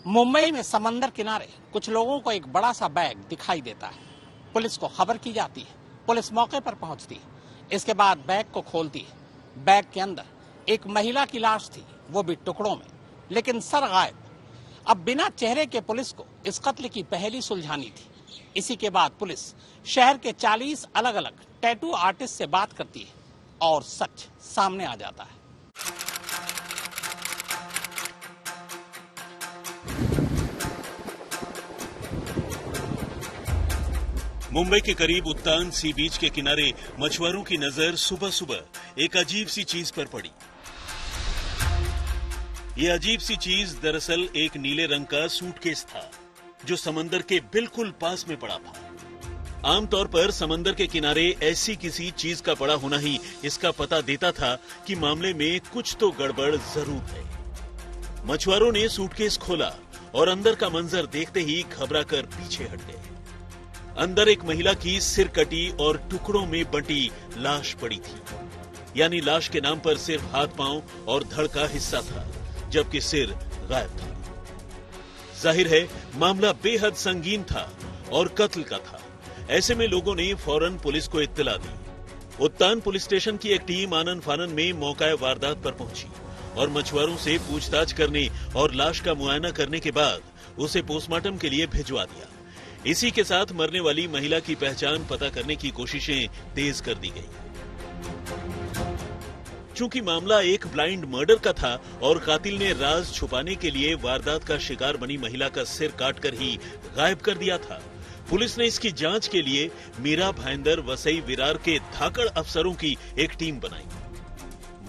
मुंबई में समंदर किनारे कुछ लोगों को एक बड़ा सा बैग दिखाई देता है। पुलिस को खबर की जाती है। पुलिस मौके पर पहुंचती है। इसके बाद बैग को खोलती है। बैग के अंदर एक महिला की लाश थी, वो भी टुकड़ों में, लेकिन सर गायब। अब बिना चेहरे के पुलिस को इस कत्ल की पहेली सुलझानी थी। इसी के बाद पुलिस शहर के 40 अलग अलग टैटू आर्टिस्ट से बात करती है और सच सामने आ जाता है। मुंबई के करीब उत्तान सी बीच के किनारे मछुआरों की नजर सुबह सुबह एक अजीब सी चीज पर पड़ी। ये अजीब सी चीज दरअसल एक नीले रंग का सूटकेस था जो समंदर के बिल्कुल पास में पड़ा था। आमतौर पर समंदर के किनारे ऐसी किसी चीज का पड़ा होना ही इसका पता देता था कि मामले में कुछ तो गड़बड़ जरूर है। मछुआरों ने सूटकेस खोला और अंदर का मंजर देखते ही घबराकर पीछे हट गए। अंदर एक महिला की सिर कटी और टुकड़ों में बंटी लाश पड़ी थी। यानी लाश के नाम पर सिर्फ हाथ पांव और धड़ का हिस्सा था, जबकि सिर गायब था। जाहिर है मामला बेहद संगीन था और कत्ल का था। ऐसे में लोगों ने फौरन पुलिस को इत्तला दी। उत्तान पुलिस स्टेशन की एक टीम आनन फानन में मौका वारदात पर पहुंची और मछुआरों से पूछताछ करने और लाश का मुआयना करने के बाद उसे पोस्टमार्टम के लिए भिजवा दिया। इसी के साथ मरने वाली महिला की पहचान पता करने की कोशिशें तेज कर दी गई। चूंकि मामला एक ब्लाइंड मर्डर का था और कातिल ने राज छुपाने के लिए वारदात का शिकार बनी महिला का सिर काटकर ही गायब कर दिया था, पुलिस ने इसकी जांच के लिए मीरा भाईंदर वसई विरार के धाकड़ अफसरों की एक टीम बनाई।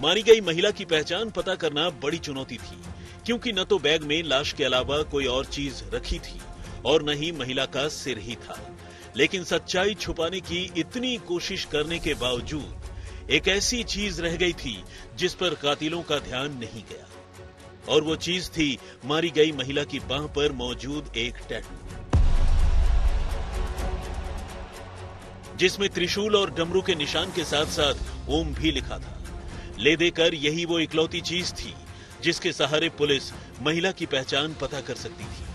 मारी गई महिला की पहचान पता करना बड़ी चुनौती थी, क्योंकि न तो बैग में लाश के अलावा कोई और चीज रखी थी और न ही महिला का सिर ही था। लेकिन सच्चाई छुपाने की इतनी कोशिश करने के बावजूद एक ऐसी चीज रह गई थी जिस पर कातिलों का ध्यान नहीं गया, और वो चीज थी मारी गई महिला की बांह पर मौजूद एक टैटू, जिसमें त्रिशूल और डमरू के निशान के साथ साथ ओम भी लिखा था। ले देकर यही वो इकलौती चीज थी जिसके सहारे पुलिस महिला की पहचान पता कर सकती थी,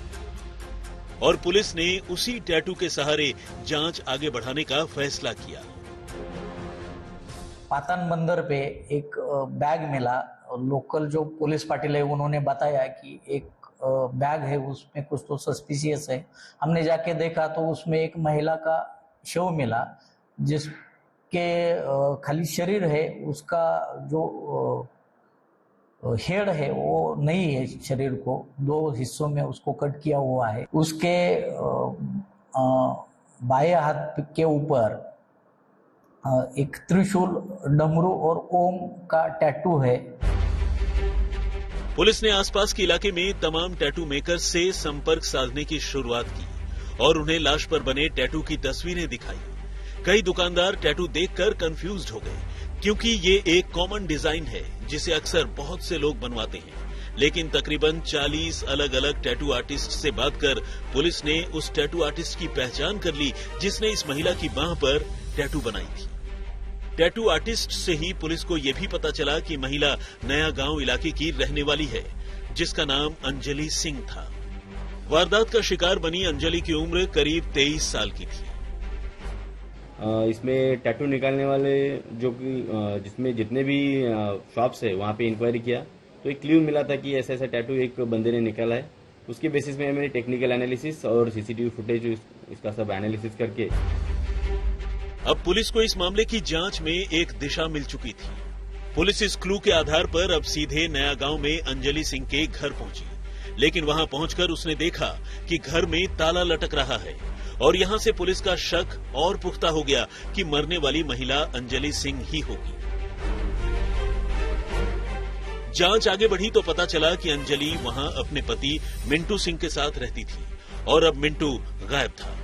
और पुलिस ने उसी टैटू के सहारे जांच आगे बढ़ाने का फैसला किया। पातान बंदर पे एक बैग मिला। लोकल जो पुलिस पाटिल है उन्होंने बताया कि एक बैग है, उसमें कुछ तो सस्पिशियस है। हमने जाके देखा तो उसमें एक महिला का शव मिला, जिसके खाली शरीर है, उसका जो हेड है वो नहीं है, शरीर को 2 हिस्सों में उसको कट किया हुआ है। उसके बाएं हाथ के ऊपर एक त्रिशूल, डमरू और ओम का टैटू है। पुलिस ने आसपास के इलाके में तमाम टैटू मेकर्स से संपर्क साधने की शुरुआत की और उन्हें लाश पर बने टैटू की तस्वीरें दिखाई। कई दुकानदार टैटू देखकर कंफ्यूज्ड हो गए, क्योंकि ये एक कॉमन डिजाइन है जिसे अक्सर बहुत से लोग बनवाते हैं। लेकिन तकरीबन 40 अलग अलग टैटू आर्टिस्ट से बात कर पुलिस ने उस टैटू आर्टिस्ट की पहचान कर ली जिसने इस महिला की बांह पर टैटू बनाई थी। टैटू आर्टिस्ट से ही पुलिस को यह भी पता चला कि महिला नया गांव इलाके की रहने वाली है, जिसका नाम अंजलि सिंह था। वारदात का शिकार बनी अंजलि की उम्र करीब 23 साल की थी। इसमें टैटू निकालने वाले जो कि जिसमें जितने भी शॉप्स है वहाँ पे इंक्वायरी किया तो एक क्लू मिला था कि ऐसा टैटू एक बंदे ने निकाला है। उसके बेसिस में मैंने टेक्निकल एनालिसिस और सीसीटीवी फुटेज इसका सब एनालिसिस करके अब पुलिस को इस मामले की जांच में एक दिशा मिल चुकी थी। पुलिस इस क्लू के आधार पर अब सीधे नया गांव में अंजलि सिंह के घर पहुंची, लेकिन वहां पहुंचकर उसने देखा कि घर में ताला लटक रहा है और यहां से पुलिस का शक और पुख्ता हो गया कि मरने वाली महिला अंजलि सिंह ही होगी। जांच आगे बढ़ी तो पता चला कि अंजलि वहां अपने पति मिंटू सिंह के साथ रहती थी और अब मिंटू गायब था।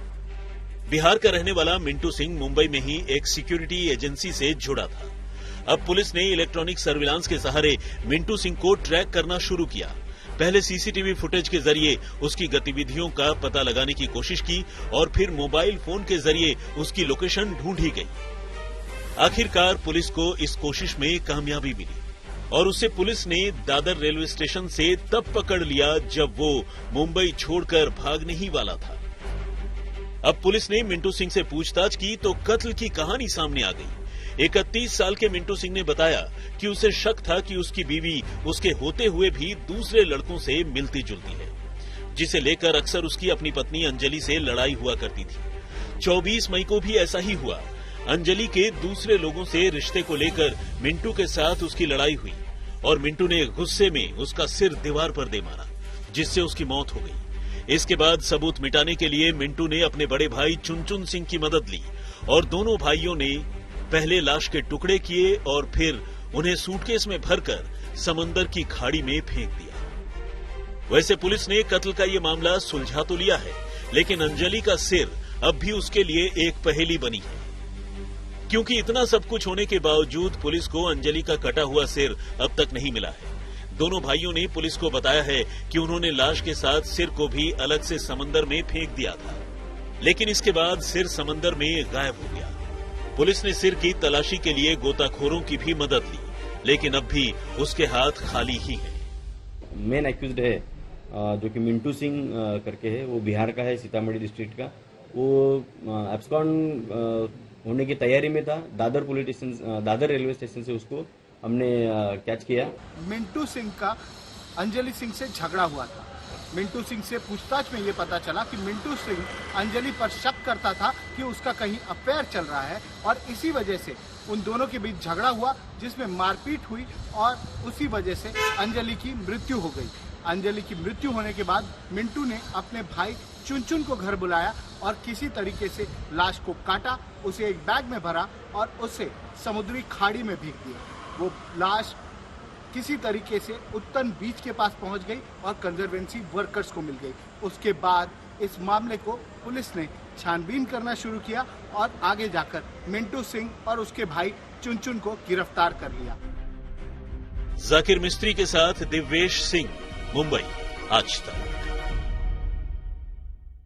बिहार का रहने वाला मिंटू सिंह मुंबई में ही एक सिक्योरिटी एजेंसी से जुड़ा था। अब पुलिस ने इलेक्ट्रॉनिक सर्विलांस के सहारे मिंटू सिंह को ट्रैक करना शुरू किया। पहले सीसीटीवी फुटेज के जरिए उसकी गतिविधियों का पता लगाने की कोशिश की और फिर मोबाइल फोन के जरिए उसकी लोकेशन ढूंढी गई। आखिरकार पुलिस को इस कोशिश में कामयाबी मिली। और उसे पुलिस ने दादर रेलवे स्टेशन से तब पकड़ लिया जब वो मुंबई छोड़कर भागने ही वाला था। अब पुलिस ने मिंटू सिंह से पूछताछ की तो कत्ल की कहानी सामने आ गई। 31 साल के मिंटू सिंह ने बताया कि उसे शक था कि उसकी बीवी उसके होते हुए भी दूसरे लड़कों से मिलती जुलती है, जिसे लेकर अक्सर उसकी अपनी पत्नी अंजलि से लड़ाई हुआ करती थी। 24 मई को भी ऐसा ही हुआ। अंजलि के दूसरे लोगों से रिश्ते को लेकर मिंटू के साथ उसकी लड़ाई हुई और मिंटू ने गुस्से में उसका सिर दीवार पर दे मारा, जिससे उसकी मौत हो गई। इसके बाद सबूत मिटाने के लिए मिंटू ने अपने बड़े भाई चुनचुन सिंह की मदद ली और दोनों भाइयों ने पहले लाश के टुकड़े किए और फिर उन्हें सूटकेस में भरकर समंदर की खाड़ी में फेंक दिया। वैसे पुलिस ने कत्ल का ये मामला सुलझा तो लिया है, लेकिन अंजलि का सिर अब भी उसके लिए एक पहेली बनी है, क्योंकि इतना सब कुछ होने के बावजूद पुलिस को अंजलि का कटा हुआ सिर अब तक नहीं मिला है। दोनों भाइयों ने पुलिस को बताया है कि उन्होंने लाश के साथ सिर को भी अलग से समंदर में फेंक दिया था, लेकिन इसके बाद सिर समंदर में गायब हो गया। पुलिस ने सिर की तलाशी के लिए गोताखोरों की भी मदद ली, लेकिन अब भी उसके हाथ खाली ही हैं। मेन एक्यूज्ड है जो कि मिंटू सिंह करके है, वो बिहार का है, सीतामढ़ी डिस्ट्रिक्ट का। वो एब्सकॉन्ड होने की तैयारी में था। दादर रेलवे स्टेशन से उसको हमने कैच किया। मिंटू सिंह का अंजलि सिंह से झगड़ा हुआ था। मिंटू सिंह से पूछताछ में ये पता चला कि मिंटू सिंह अंजलि पर शक करता था कि उसका कहीं अफेयर चल रहा है और इसी वजह से उन दोनों के बीच झगड़ा हुआ, जिसमें मारपीट हुई और उसी वजह से अंजलि की मृत्यु हो गई। अंजलि की मृत्यु होने के बाद मिंटू ने अपने भाई चुनचुन को घर बुलाया और किसी तरीके से लाश को काटा, उसे एक बैग में भरा और उसे समुद्री खाड़ी में फेंक दिया। वो लाश किसी तरीके से उत्तन बीच के पास पहुंच गई और कंजर्वेंसी वर्कर्स को मिल गई। उसके बाद इस मामले को पुलिस ने छानबीन करना शुरू किया और आगे जाकर मिंटू सिंह और उसके भाई चुनचुन को गिरफ्तार कर लिया। जाकिर मिस्त्री के साथ दिव्येश सिंह, मुंबई, आज तक।